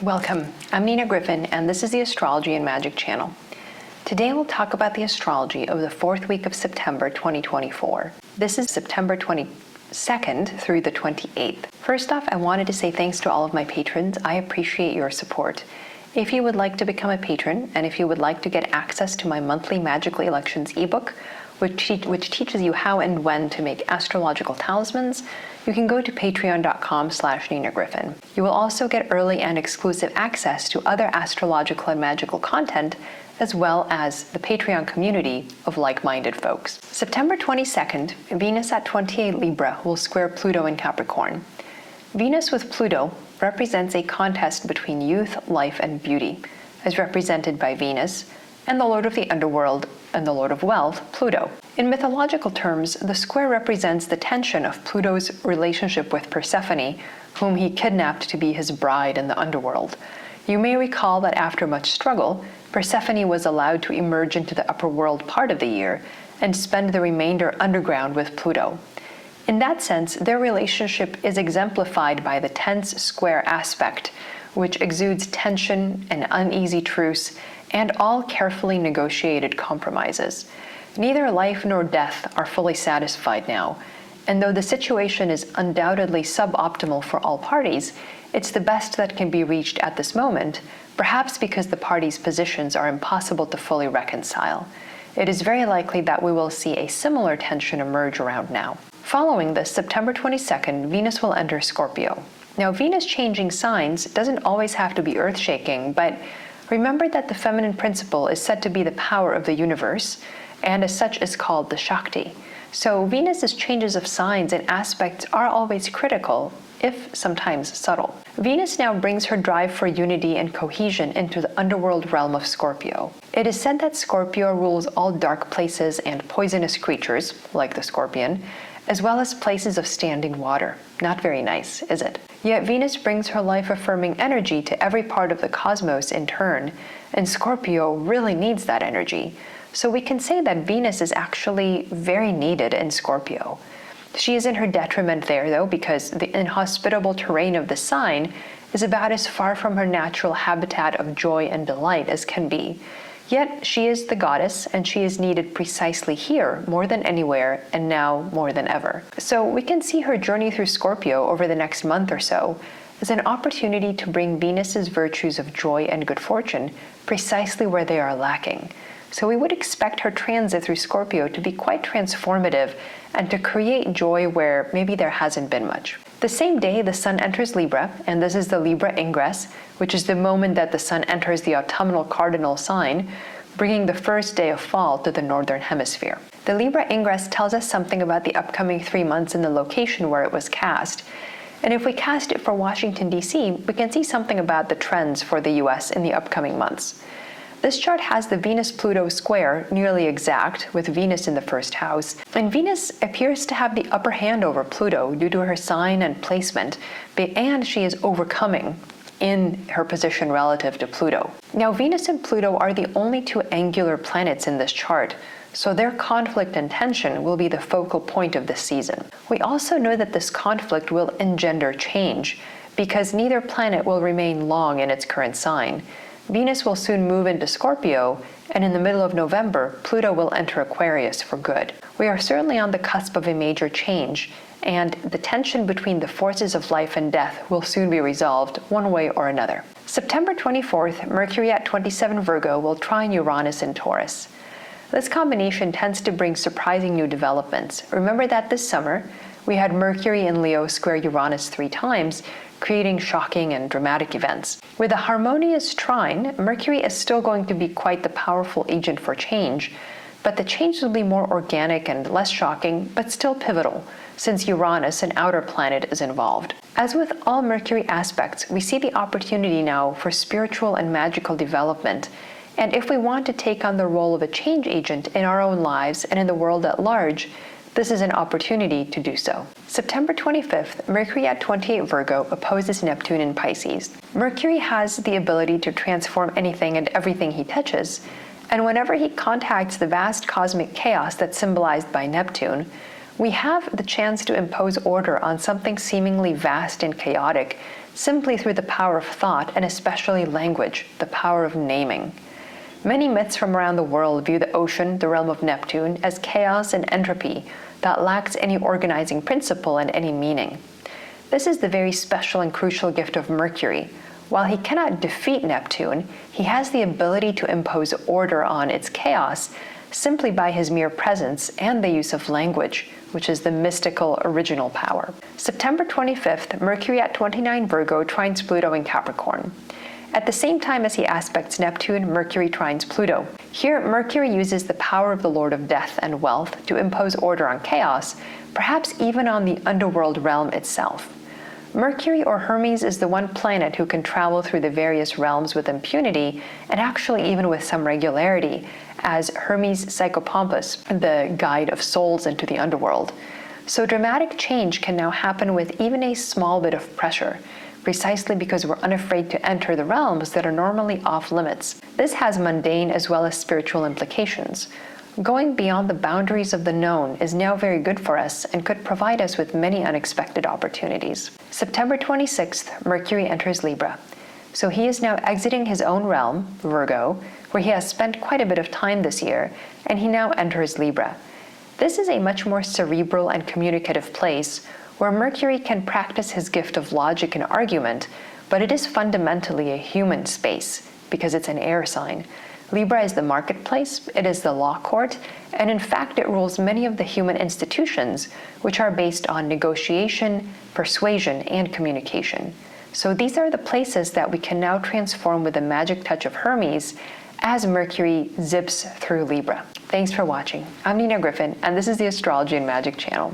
Welcome, I'm Nina Gryphon, and this is the Astrology and Magic channel. Today we'll talk about the astrology of the fourth week of September 2024. This is September 22nd through the 28th. First off, I wanted to say thanks to all of my patrons. I appreciate your support. If you would like to become a patron, and if you would like to get access to my monthly Magical Elections ebook, which teaches you how and when to make astrological talismans, you can go to patreon.com/Nina Gryphon. You will also get early and exclusive access to other astrological and magical content, as well as the Patreon community of like-minded folks. September 22nd, Venus at 28 Libra will square Pluto in Capricorn. Venus with Pluto represents a contest between youth, life, and beauty, as represented by Venus, and the Lord of the Underworld and the Lord of Wealth, Pluto. In mythological terms, the square represents the tension of Pluto's relationship with Persephone, whom he kidnapped to be his bride in the underworld. You may recall that after much struggle, Persephone was allowed to emerge into the upper world part of the year and spend the remainder underground with Pluto. In that sense, their relationship is exemplified by the tense square aspect, which exudes tension, an uneasy truce, and all carefully negotiated compromises. Neither life nor death are fully satisfied now, and though the situation is undoubtedly suboptimal for all parties, it's the best that can be reached at this moment, perhaps because the parties' positions are impossible to fully reconcile. It is very likely that we will see a similar tension emerge around now. Following this, September 22nd, Venus will enter Scorpio. Now, Venus changing signs doesn't always have to be earth-shaking, but remember that the feminine principle is said to be the power of the universe, and as such is called the Shakti. So Venus's changes of signs and aspects are always critical, if sometimes subtle. Venus now brings her drive for unity and cohesion into the underworld realm of Scorpio. It is said that Scorpio rules all dark places and poisonous creatures, like the scorpion, as well as places of standing water. Not very nice, is it? Yet Venus brings her life-affirming energy to every part of the cosmos in turn, and Scorpio really needs that energy. So we can say that Venus is actually very needed in Scorpio. She is in her detriment there, though, because the inhospitable terrain of the sign is about as far from her natural habitat of joy and delight as can be. Yet she is the goddess, and she is needed precisely here more than anywhere, and now more than ever. So we can see her journey through Scorpio over the next month or so as an opportunity to bring Venus's virtues of joy and good fortune precisely where they are lacking. So we would expect her transit through Scorpio to be quite transformative and to create joy where maybe there hasn't been much. The same day, the Sun enters Libra, and this is the Libra ingress, which is the moment that the Sun enters the autumnal cardinal sign, bringing the first day of fall to the northern hemisphere. The Libra ingress tells us something about the upcoming 3 months in the location where it was cast. And if we cast it for Washington, D.C., we can see something about the trends for the U.S. in the upcoming months. This chart has the Venus-Pluto square nearly exact, with Venus in the first house, and Venus appears to have the upper hand over Pluto due to her sign and placement, and she is overcoming in her position relative to Pluto. Now, Venus and Pluto are the only two angular planets in this chart, so their conflict and tension will be the focal point of this season. We also know that this conflict will engender change, because neither planet will remain long in its current sign. Venus will soon move into Scorpio, and in the middle of November, Pluto will enter Aquarius for good. We are certainly on the cusp of a major change, and the tension between the forces of life and death will soon be resolved one way or another. September 24th, Mercury at 27 Virgo will trine Uranus in Taurus. This combination tends to bring surprising new developments. Remember that this summer, we had Mercury in Leo square Uranus 3 times, creating shocking and dramatic events. With a harmonious trine, Mercury is still going to be quite the powerful agent for change, but the change will be more organic and less shocking, but still pivotal, since Uranus, an outer planet, is involved. As with all Mercury aspects, we see the opportunity now for spiritual and magical development, and if we want to take on the role of a change agent in our own lives and in the world at large, this is an opportunity to do so. September 25th, Mercury at 28 Virgo opposes Neptune in Pisces. Mercury has the ability to transform anything and everything he touches, and whenever he contacts the vast cosmic chaos that's symbolized by Neptune, we have the chance to impose order on something seemingly vast and chaotic, simply through the power of thought and especially language, the power of naming. Many myths from around the world view the ocean, the realm of Neptune, as chaos and entropy that lacks any organizing principle and any meaning. This is the very special and crucial gift of Mercury. While he cannot defeat Neptune, he has the ability to impose order on its chaos simply by his mere presence and the use of language, which is the mystical original power. September 25th, Mercury at 29 Virgo trines Pluto in Capricorn. At the same time as he aspects Neptune, Mercury trines Pluto. Here, Mercury uses the power of the Lord of Death and Wealth to impose order on chaos, perhaps even on the underworld realm itself. Mercury, or Hermes, is the one planet who can travel through the various realms with impunity and actually even with some regularity, as Hermes Psychopompus, the guide of souls into the underworld. So dramatic change can now happen with even a small bit of pressure, precisely because we're unafraid to enter the realms that are normally off limits. This has mundane as well as spiritual implications. Going beyond the boundaries of the known is now very good for us and could provide us with many unexpected opportunities. September 26th, Mercury enters Libra. So he is now exiting his own realm, Virgo, where he has spent quite a bit of time this year, and he now enters Libra. This is a much more cerebral and communicative place where Mercury can practice his gift of logic and argument, but it is fundamentally a human space because it's an air sign. Libra is the marketplace, it is the law court, and in fact it rules many of the human institutions, which are based on negotiation, persuasion, and communication. So these are the places that we can now transform with the magic touch of Hermes as Mercury zips through Libra. Thanks for watching. I'm Nina Gryphon, and this is the Astrology and Magic channel.